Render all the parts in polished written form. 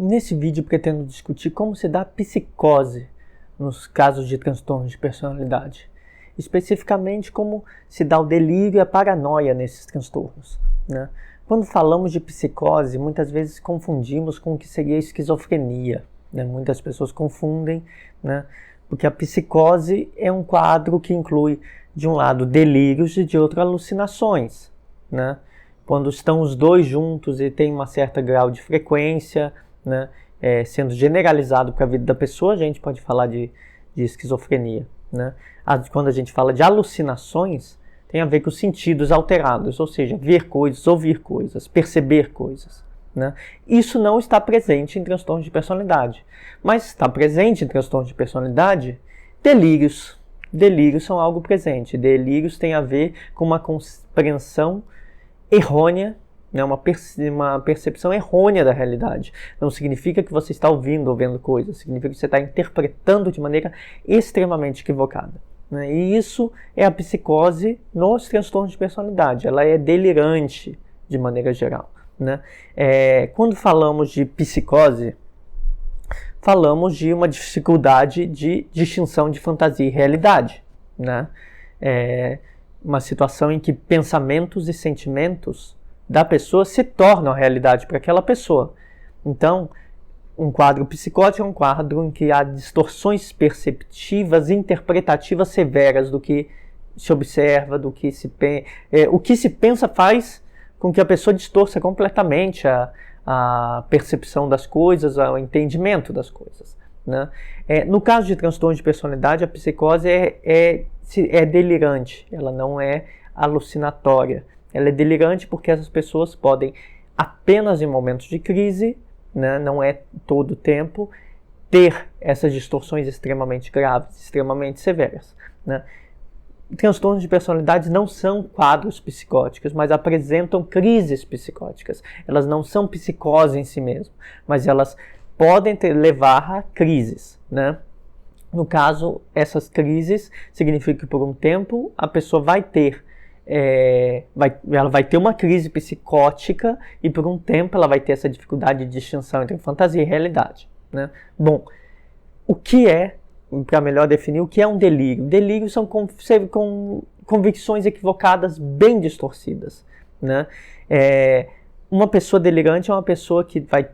Nesse vídeo pretendo discutir como se dá a psicose nos casos de transtornos de personalidade. Especificamente como se dá o delírio e a paranoia nesses transtornos, né? Quando falamos de psicose, muitas vezes confundimos com o que seria esquizofrenia, né? Muitas pessoas confundem, né? Porque a psicose é um quadro que inclui, de um lado, delírios e de outro, alucinações, né? Quando estão os dois juntos e tem uma certa grau de frequência, né, sendo generalizado para a vida da pessoa, a gente pode falar de esquizofrenia, né? Quando a gente fala de alucinações, tem a ver com os sentidos alterados, ou seja, ver coisas, ouvir coisas, perceber coisas, né? Isso não está presente em transtornos de personalidade, mas está presente em transtornos de personalidade delírios. Delírios são algo presente. Delírios tem a ver com uma compreensão errônea, né, uma percepção errônea da realidade. Não significa que você está ouvindo ou vendo coisas, significa que você está interpretando de maneira extremamente equivocada, né? E isso é a psicose nos transtornos de personalidade. Ela é delirante de maneira geral, né? Quando falamos de psicose, falamos de uma dificuldade de distinção de fantasia e realidade, né? Uma situação em que pensamentos e sentimentos da pessoa se tornam a realidade para aquela pessoa. Então, um quadro psicótico é um quadro em que há distorções perceptivas e interpretativas severas do que se observa, do que se o que se pensa faz com que a pessoa distorça completamente a percepção das coisas, o entendimento das coisas, né? No caso de transtorno de personalidade, a psicose é delirante, ela não é alucinatória. Ela é delirante porque essas pessoas podem, apenas em momentos de crise, né, não é todo o tempo, ter essas distorções extremamente graves, extremamente severas, né? Transtornos de personalidade não são quadros psicóticos, mas apresentam crises psicóticas. Elas não são psicose em si mesmas, mas elas podem levar a crises, né? No caso, essas crises significam que por um tempo a pessoa vai ter ela vai ter uma crise psicótica e por um tempo ela vai ter essa dificuldade de distinção entre fantasia e realidade, né? Bom, para melhor definir, o que é um delírio? Delírios são convicções equivocadas bem distorcidas, né? Uma pessoa delirante é uma pessoa que vai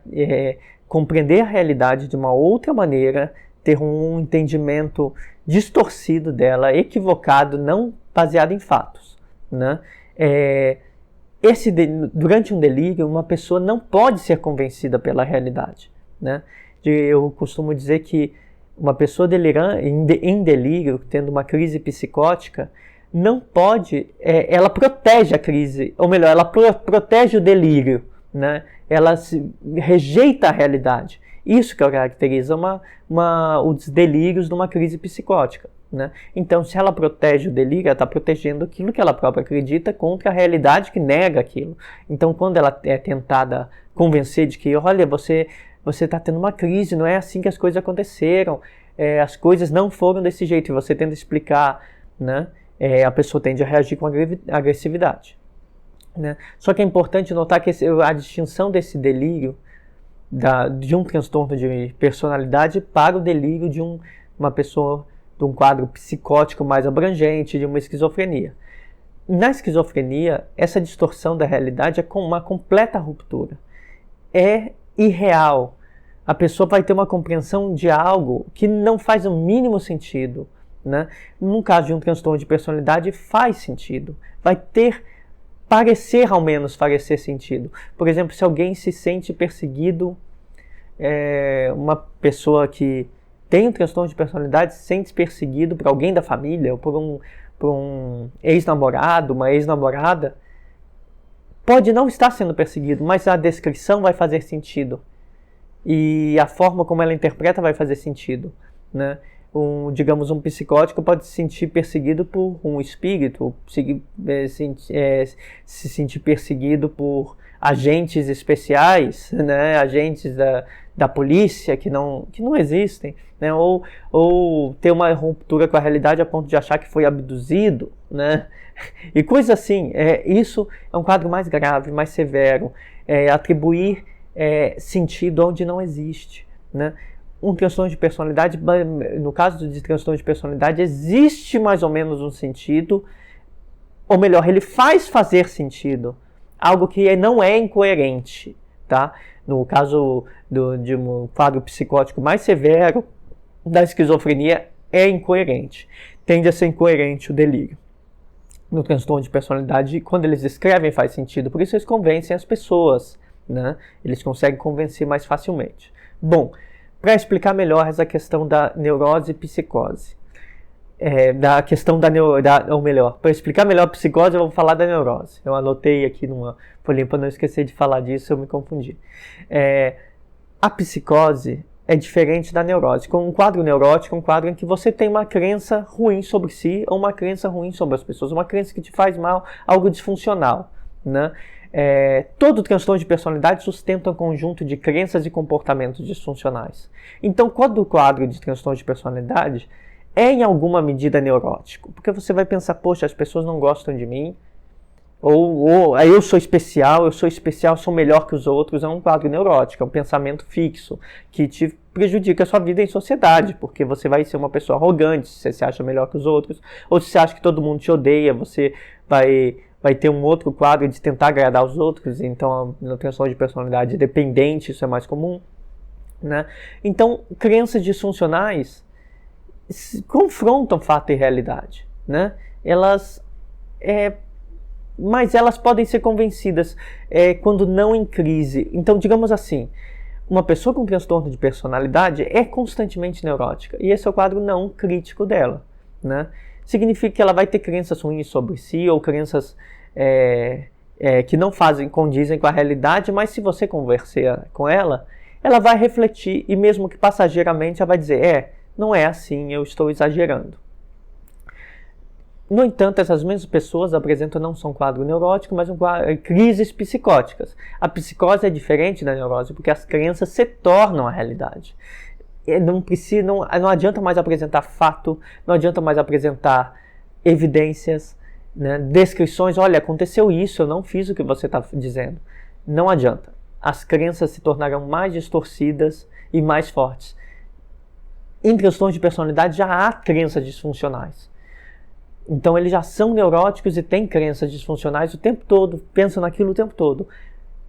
compreender a realidade de uma outra maneira, ter um entendimento distorcido dela, equivocado, não baseado em fatos, né? Durante um delírio, uma pessoa não pode ser convencida pela realidade, né? Eu costumo dizer que uma pessoa delirante, em delírio, tendo uma crise psicótica, não pode, ela protege a crise, ou melhor, ela protege o delírio, né? Ela rejeita a realidade. Isso que caracteriza os delírios de uma crise psicótica, né? Então, se ela protege o delírio, ela está protegendo aquilo que ela própria acredita contra a realidade que nega aquilo. Então, quando ela é tentada convencer de que, olha, você está tendo uma crise, não é assim que as coisas aconteceram, as coisas não foram desse jeito, e você tenta explicar, né? A pessoa tende a reagir com agressividade, né? Só que é importante notar que a distinção desse delírio de um transtorno de personalidade para o delírio de uma pessoa, de um quadro psicótico mais abrangente, de uma esquizofrenia. Na esquizofrenia, essa distorção da realidade é uma completa ruptura. É irreal. A pessoa vai ter uma compreensão de algo que não faz o mínimo sentido, né? No caso de um transtorno de personalidade, faz sentido. Vai ao menos parecer sentido. Por exemplo, se alguém se sente perseguido, uma pessoa que tem um transtorno de personalidade se sente perseguido por alguém da família, ou por um ex-namorado, uma ex-namorada, pode não estar sendo perseguido, mas a descrição vai fazer sentido. E a forma como ela interpreta vai fazer sentido, né? Digamos, um psicótico pode se sentir perseguido por um espírito, se sentir perseguido por agentes especiais, né? Agentes da polícia que não existem, né? Ou ter uma ruptura com a realidade a ponto de achar que foi abduzido, né? E coisas assim. Isso é um quadro mais grave, mais severo. Atribuir sentido onde não existe, né? Um transtorno de personalidade, no caso de transtorno de personalidade, existe mais ou menos um sentido, ou melhor, ele faz fazer sentido, algo que não é incoerente, tá? No caso de um quadro psicótico mais severo, da esquizofrenia, é incoerente. Tende a ser incoerente o delírio. No transtorno de personalidade, quando eles escrevem, faz sentido. Por isso eles convencem as pessoas, né? Eles conseguem convencer mais facilmente. Bom, para explicar melhor essa questão da neurose e psicose, da questão ou melhor, para explicar melhor a psicose, eu vou falar da neurose. Eu anotei aqui numa folhinha para não esquecer de falar disso, eu me confundi. A psicose é diferente da neurose. Com um quadro neurótico, um quadro em que você tem uma crença ruim sobre si ou uma crença ruim sobre as pessoas, uma crença que te faz mal, algo disfuncional, né? Todo transtorno de personalidade sustenta um conjunto de crenças e comportamentos disfuncionais. Então, quando o quadro de transtorno de personalidade é em alguma medida neurótico, porque você vai pensar, poxa, as pessoas não gostam de mim, ou eu sou especial, sou melhor que os outros, é um quadro neurótico, é um pensamento fixo, que te prejudica a sua vida em sociedade, porque você vai ser uma pessoa arrogante se você se acha melhor que os outros, ou se você acha que todo mundo te odeia, você vai ter um outro quadro de tentar agradar os outros, então no transtorno de personalidade dependente isso é mais comum, né? Então, crenças disfuncionais confrontam fato e realidade, né? Mas elas podem ser convencidas quando não em crise. Então, digamos assim, uma pessoa com transtorno de personalidade é constantemente neurótica, e esse é o quadro não crítico dela, né? Significa que ela vai ter crenças ruins sobre si, ou crenças que não condizem com a realidade, mas se você conversar com ela, ela vai refletir, e mesmo que passageiramente, ela vai dizer, não é assim, eu estou exagerando. No entanto, essas mesmas pessoas apresentam não só um quadro neurótico, mas crises psicóticas. A psicose é diferente da neurose, porque as crenças se tornam a realidade. Não adianta mais apresentar fato, não adianta mais apresentar evidências, né, descrições, olha, aconteceu isso, eu não fiz o que você está dizendo. Não adianta. As crenças se tornarão mais distorcidas e mais fortes. Em transtorno de personalidade já há crenças disfuncionais. Então eles já são neuróticos e têm crenças disfuncionais o tempo todo, pensam naquilo o tempo todo.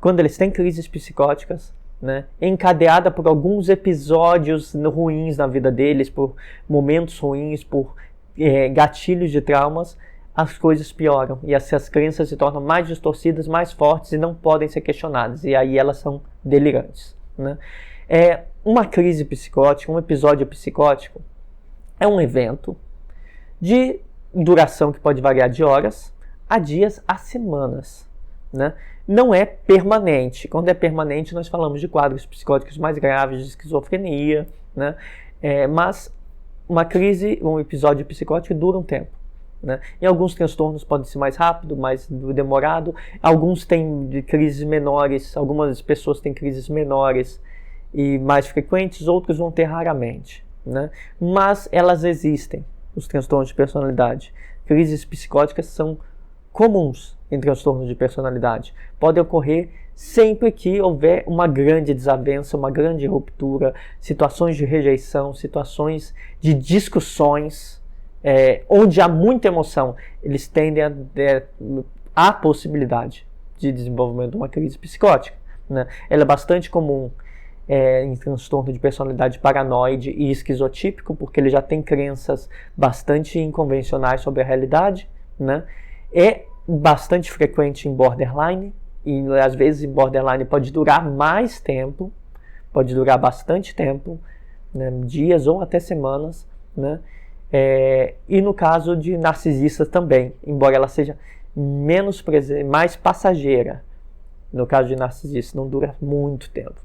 Quando eles têm crises psicóticas, né, encadeada por alguns episódios ruins na vida deles, por momentos ruins, por gatilhos de traumas, as coisas pioram. E essas crenças se tornam mais distorcidas, mais fortes e não podem ser questionadas. E aí elas são delirantes, né? Uma crise psicótica, um episódio psicótico, é um evento de duração que pode variar de horas a dias a semanas, né? Não é permanente. Quando é permanente, nós falamos de quadros psicóticos mais graves, de esquizofrenia, né? Mas uma crise, um episódio psicótico dura um tempo, né? Em alguns transtornos pode ser mais rápido, mais demorado. Alguns têm crises menores, algumas pessoas têm crises menores e mais frequentes, outros vão ter raramente, né? Mas elas existem. Os transtornos de personalidade. Crises psicóticas são comuns em transtornos de personalidade. Podem ocorrer sempre que houver uma grande desavença, uma grande ruptura, situações de rejeição, situações de discussões, onde há muita emoção, eles tendem a possibilidade de desenvolvimento de uma crise psicótica, né? Ela é bastante comum em transtorno de personalidade paranoide e esquizotípico, porque ele já tem crenças bastante inconvencionais sobre a realidade, né? É bastante frequente em borderline, e às vezes em borderline pode durar mais tempo, pode durar bastante tempo, né? Dias ou até semanas, né? E no caso de narcisista também, embora ela seja mais passageira. No caso de narcisista não dura muito tempo,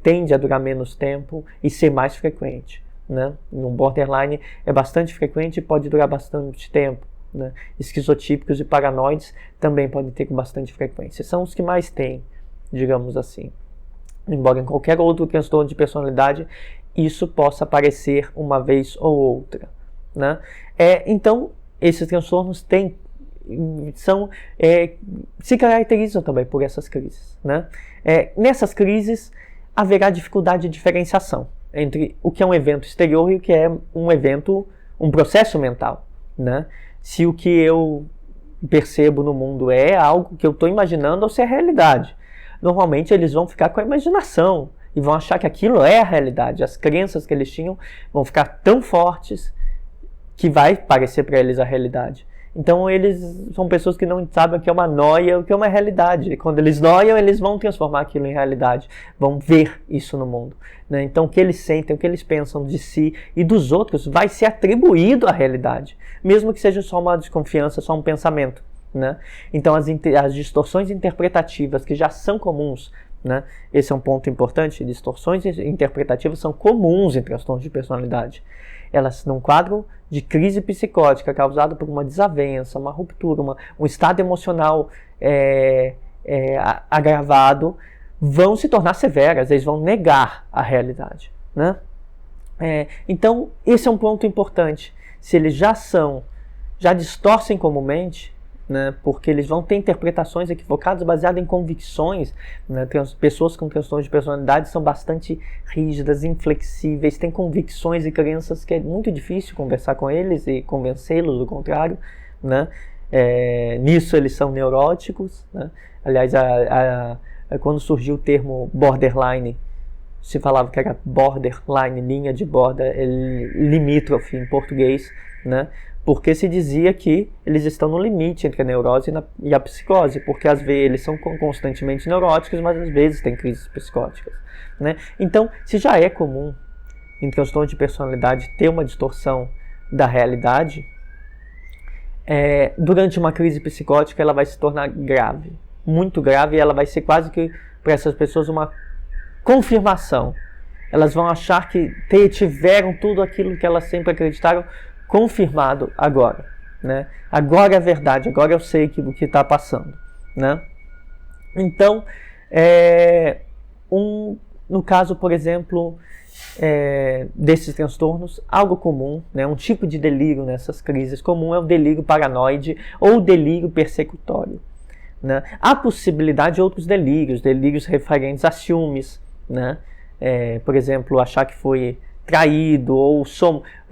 tende a durar menos tempo e ser mais frequente, né? No borderline é bastante frequente e pode durar bastante tempo, né? Esquizotípicos e paranoides também podem ter com bastante frequência. São os que mais têm, digamos assim. Embora em qualquer outro transtorno de personalidade isso possa aparecer uma vez ou outra, né? Então, esses transtornos têm se caracterizam também por essas crises, né? Nessas crises haverá dificuldade de diferenciação entre o que é um evento exterior e o que é um processo mental, né? Se o que eu percebo no mundo é algo que eu estou imaginando ou se é realidade. Normalmente eles vão ficar com a imaginação e vão achar que aquilo é a realidade. As crenças que eles tinham vão ficar tão fortes que vai parecer para eles a realidade. Então eles são pessoas que não sabem o que é uma noia, o que é uma realidade. E quando eles noiam, eles vão transformar aquilo em realidade, vão ver isso no mundo, né? Então o que eles sentem, o que eles pensam de si e dos outros vai ser atribuído à realidade, mesmo que seja só uma desconfiança, só um pensamento, né? Então as distorções interpretativas que já são comuns, né? Esse é um ponto importante. Distorções interpretativas são comuns em transtornos de personalidade. Elas, num quadro de crise psicótica causado por uma desavença, uma ruptura, um estado emocional agravado, vão se tornar severas, eles vão negar a realidade, né? Então, esse é um ponto importante. Se eles já distorcem comumente, né, porque eles vão ter interpretações equivocadas baseadas em convicções, né? Pessoas com transtornos de personalidade são bastante rígidas, inflexíveis, têm convicções e crenças que é muito difícil conversar com eles e convencê-los do contrário, né? Nisso eles são neuróticos, né? Aliás, quando surgiu o termo borderline, se falava que era borderline, linha de borda, limítrofe em português, né? Porque se dizia que eles estão no limite entre a neurose e a psicose, porque às vezes eles são constantemente neuróticos, mas às vezes têm crises psicóticas, né? Então, se já é comum em transtorno de personalidade ter uma distorção da realidade, durante uma crise psicótica ela vai se tornar grave, muito grave, e ela vai ser quase que para essas pessoas uma confirmação. Elas vão achar que tiveram tudo aquilo que elas sempre acreditaram confirmado agora, né? Agora é verdade, agora eu sei o que está passando, né? Então, no caso, por exemplo, desses transtornos, algo comum, né, um tipo de delírio nessas crises comum é o delírio paranoide ou delírio persecutório, né? Há possibilidade de outros delírios referentes a ciúmes, né? Por exemplo, achar que foi traído, ou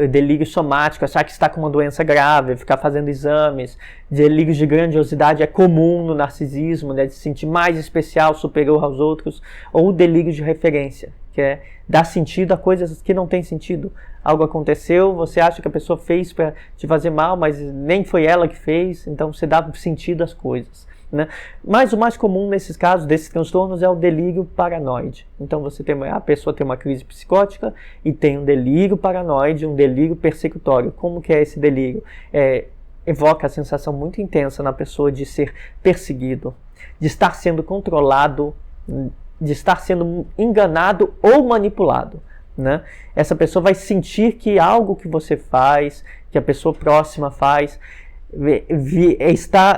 delírio somático, achar que está com uma doença grave, ficar fazendo exames. Delírios de grandiosidade é comum no narcisismo, né, de se sentir mais especial, superior aos outros. Ou delírio de referência, que é dar sentido a coisas que não têm sentido. Algo aconteceu, você acha que a pessoa fez para te fazer mal, mas nem foi ela que fez, então você dá sentido às coisas, né? Mas o mais comum nesses casos, desses transtornos, é o delírio paranoide. Então a pessoa tem uma crise psicótica e tem um delírio paranoide, um delírio persecutório. Como que é esse delírio? Evoca a sensação muito intensa na pessoa de ser perseguido, de estar sendo controlado, de estar sendo enganado ou manipulado, né? Essa pessoa vai sentir que algo que você faz, que a pessoa próxima faz,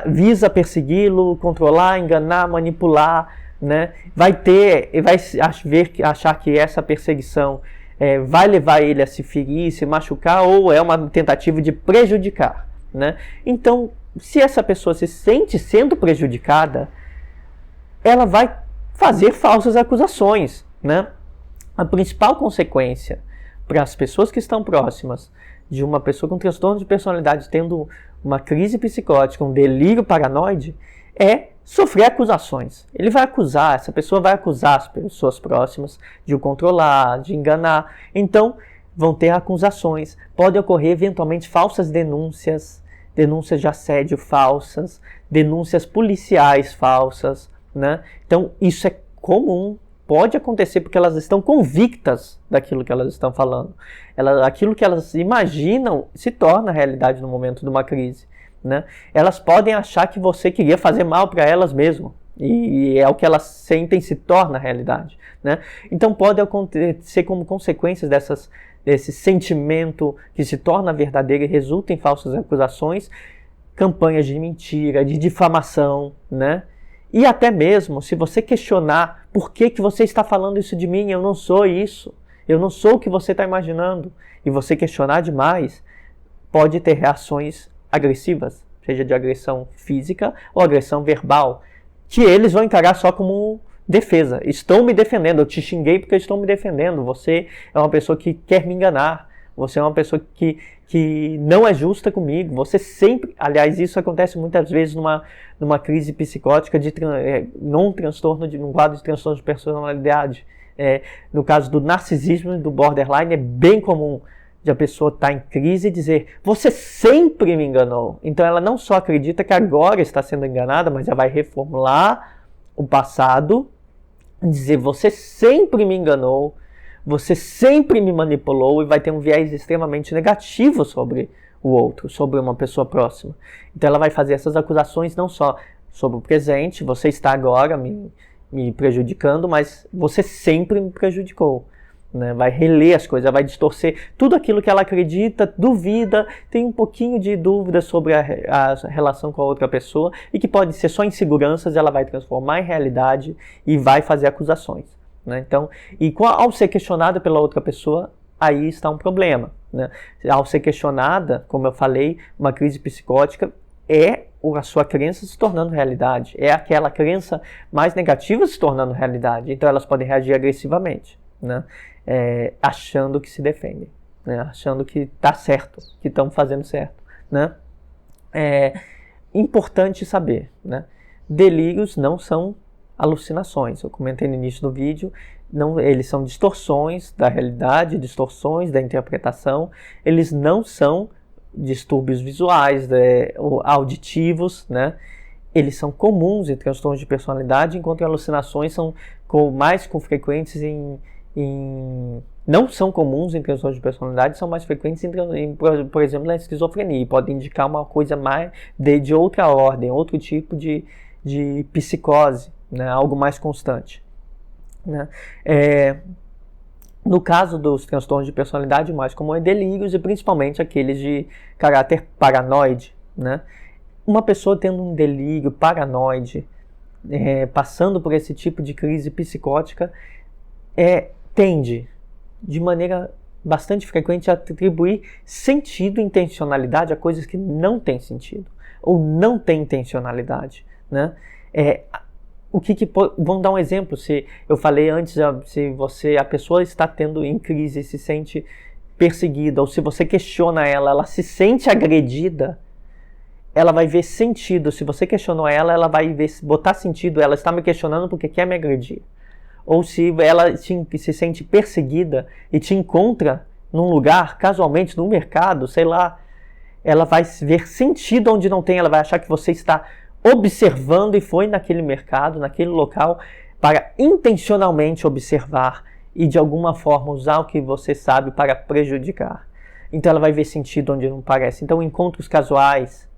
visa persegui-lo, controlar, enganar, manipular, né? Vai achar que essa perseguição vai levar ele a se ferir, se machucar, ou é uma tentativa de prejudicar, né? Então, se essa pessoa se sente sendo prejudicada, ela vai fazer falsas acusações, né? A principal consequência para as pessoas que estão próximas de uma pessoa com transtorno de personalidade tendo uma crise psicótica, um delírio paranoide, é sofrer acusações. Essa pessoa vai acusar as pessoas próximas de o controlar, de enganar. Então, vão ter acusações. Pode ocorrer, eventualmente, falsas denúncias de assédio falsas, denúncias policiais falsas, né? Então, isso é comum. Pode acontecer porque elas estão convictas daquilo que elas estão falando. Aquilo que elas imaginam se torna realidade no momento de uma crise, né? Elas podem achar que você queria fazer mal para elas mesmo. E é o que elas sentem se torna realidade, né? Então pode acontecer como consequências desse sentimento que se torna verdadeiro e resulta em falsas acusações, campanhas de mentira, de difamação, né? E até mesmo, se você questionar por que você está falando isso de mim, eu não sou isso, eu não sou o que você está imaginando, e você questionar demais, pode ter reações agressivas, seja de agressão física ou agressão verbal, que eles vão encarar só como defesa. Estou me defendendo, eu te xinguei porque eu estou me defendendo, você é uma pessoa que quer me enganar, você é uma pessoa que não é justa comigo, você sempre... Aliás, isso acontece muitas vezes numa crise psicótica, num quadro de transtorno de personalidade. No caso do narcisismo e do borderline, é bem comum de a pessoa estar em crise e dizer: você sempre me enganou. Então ela não só acredita que agora está sendo enganada, mas ela vai reformular o passado, dizer: você sempre me enganou, você sempre me manipulou, e vai ter um viés extremamente negativo sobre o outro, sobre uma pessoa próxima. Então ela vai fazer essas acusações não só sobre o presente: você está agora me prejudicando, mas você sempre me prejudicou. Né? Vai reler as coisas, vai distorcer tudo aquilo que ela acredita, duvida, tem um pouquinho de dúvida sobre a relação com a outra pessoa, e que pode ser só inseguranças, ela vai transformar em realidade e vai fazer acusações. Né? Então, ao ser questionada pela outra pessoa, aí está um problema. Né? Ao ser questionada, como eu falei, uma crise psicótica é a sua crença se tornando realidade, é aquela crença mais negativa se tornando realidade. Então elas podem reagir agressivamente, né? Achando que se defendem, né? Achando que está certo, que estão fazendo certo. Né? Importante saber, né? Delírios não são alucinações. Eu comentei no início do vídeo, eles são distorções da realidade, distorções da interpretação. Eles não são distúrbios visuais, ou auditivos, né? Eles são comuns em transtornos de personalidade, enquanto alucinações são mais frequentes não são comuns em transtornos de personalidade, são mais frequentes por exemplo, na esquizofrenia, e podem indicar uma coisa mais de outra ordem, outro tipo de psicose, né? Algo mais constante. Né? No caso dos transtornos de personalidade, o mais comum é delírios, e principalmente aqueles de caráter paranoide. Né? Uma pessoa tendo um delírio paranoide, passando por esse tipo de crise psicótica, tende, de maneira bastante frequente, a atribuir sentido e intencionalidade a coisas que não têm sentido, ou não têm intencionalidade. Né? Vamos dar um exemplo. Se eu falei antes, se a pessoa está tendo em crise e se sente perseguida, ou se você questiona ela se sente agredida, ela vai ver sentido. Se você questionou ela vai botar sentido. Ela está me questionando porque quer me agredir. Ou se ela se sente perseguida e te encontra num lugar, casualmente, no mercado, sei lá, ela vai ver sentido onde não tem. Ela vai achar que você está observando e foi naquele mercado, naquele local, para intencionalmente observar e de alguma forma usar o que você sabe para prejudicar. Então ela vai ver sentido onde não parece. Então encontros casuais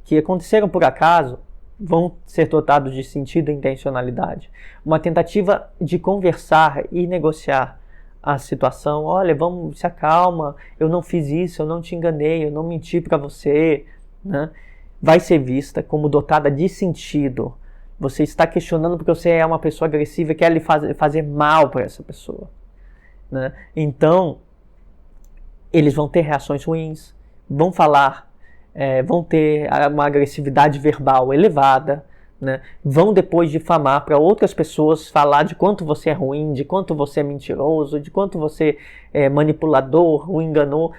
que aconteceram por acaso vão ser dotados de sentido e intencionalidade. Uma tentativa de conversar e negociar a situação: olha, se acalma, eu não fiz isso, eu não te enganei, eu não menti para você, né? Vai ser vista como dotada de sentido. Você está questionando porque você é uma pessoa agressiva e quer lhe fazer mal para essa pessoa. Né? Então, eles vão ter reações ruins, vão falar, vão ter uma agressividade verbal elevada, né? Vão depois difamar para outras pessoas, falar de quanto você é ruim, de quanto você é mentiroso, de quanto você é manipulador, o enganou,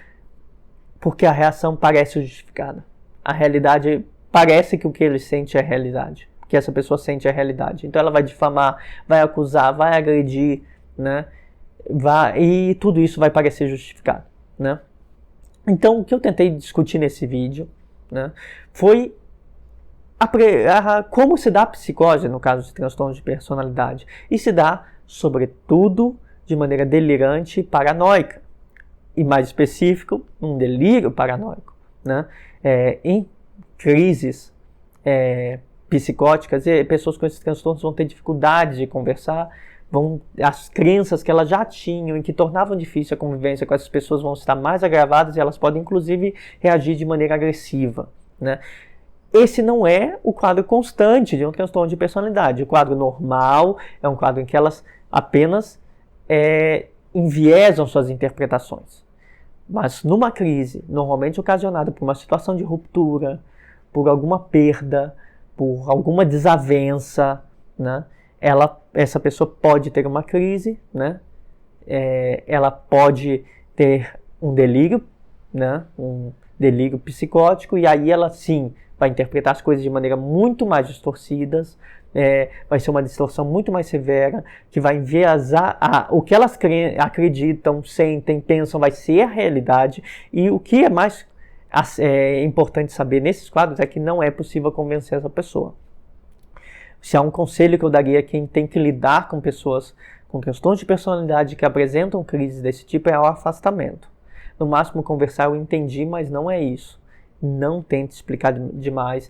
porque a reação parece justificada. A realidade parece que o que ele sente é a realidade, que essa pessoa sente é a realidade. Então ela vai difamar, vai acusar, vai agredir, né? E tudo isso vai parecer justificado, né? Então o que eu tentei discutir nesse vídeo, né, foi como se dá a psicose no caso de transtornos de personalidade. E se dá, sobretudo, de maneira delirante e paranoica. E mais específico, um delírio paranoico. Né? Em crises psicóticas, pessoas com esses transtornos vão ter dificuldade de conversar, as crenças que elas já tinham e que tornavam difícil a convivência com essas pessoas vão estar mais agravadas, e elas podem inclusive reagir de maneira agressiva. Né? Esse não é o quadro constante de um transtorno de personalidade. O quadro normal é um quadro em que elas apenas enviesam suas interpretações. Mas numa crise, normalmente ocasionada por uma situação de ruptura, por alguma perda, por alguma desavença, né? Essa pessoa pode ter uma crise, né? Ela pode ter um delírio, né? Um delírio psicótico, e aí ela sim vai interpretar as coisas de maneira muito mais distorcidas, vai ser uma distorção muito mais severa, que vai enviesar o que elas acreditam, sentem, pensam, vai ser a realidade. E o que é mais importante saber nesses quadros é que não é possível convencer essa pessoa. Se há um conselho que eu daria a quem tem que lidar com pessoas com transtornos de personalidade que apresentam crises desse tipo, é o afastamento. No máximo conversar, eu entendi, mas não é isso. Não tente explicar demais,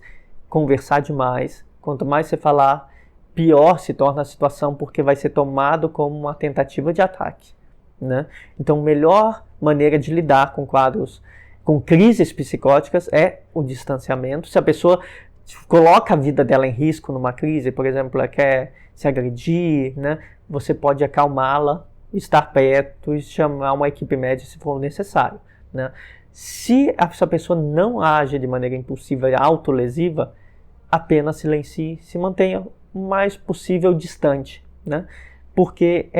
conversar demais. Quanto mais você falar, pior se torna a situação, porque vai ser tomado como uma tentativa de ataque, né? Então, a melhor maneira de lidar com quadros, com crises psicóticas, é o distanciamento. Se a pessoa coloca a vida dela em risco numa crise, por exemplo, ela quer se agredir, né? Você pode acalmá-la, estar perto e chamar uma equipe médica se for necessário, né? Se essa pessoa não age de maneira impulsiva e autolesiva, apenas silencie, se mantenha o mais possível distante, né? Porque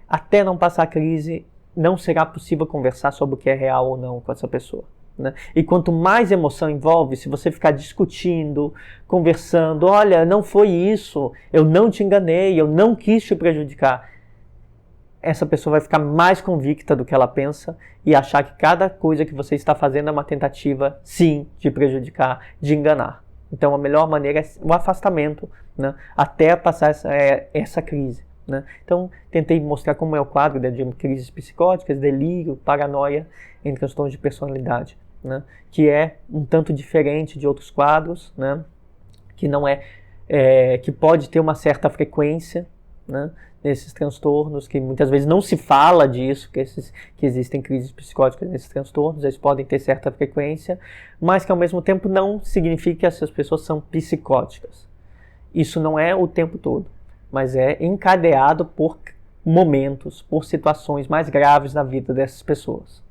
até não passar a crise, não será possível conversar sobre o que é real ou não com essa pessoa, né? E quanto mais emoção envolve, se você ficar discutindo, conversando, olha, não foi isso, eu não te enganei, eu não quis te prejudicar, essa pessoa vai ficar mais convicta do que ela pensa e achar que cada coisa que você está fazendo é uma tentativa, sim, de prejudicar, de enganar. Então a melhor maneira é o afastamento, né, até passar essa crise, né? Então tentei mostrar como é o quadro de crises psicóticas, delírio, paranoia em transtornos de personalidade, né, que é um tanto diferente de outros quadros, né, que não que pode ter uma certa frequência, né, nesses transtornos, que muitas vezes não se fala disso, que existem crises psicóticas nesses transtornos, eles podem ter certa frequência, mas que ao mesmo tempo não significa que essas pessoas são psicóticas. Isso não é o tempo todo, mas é encadeado por momentos, por situações mais graves na vida dessas pessoas.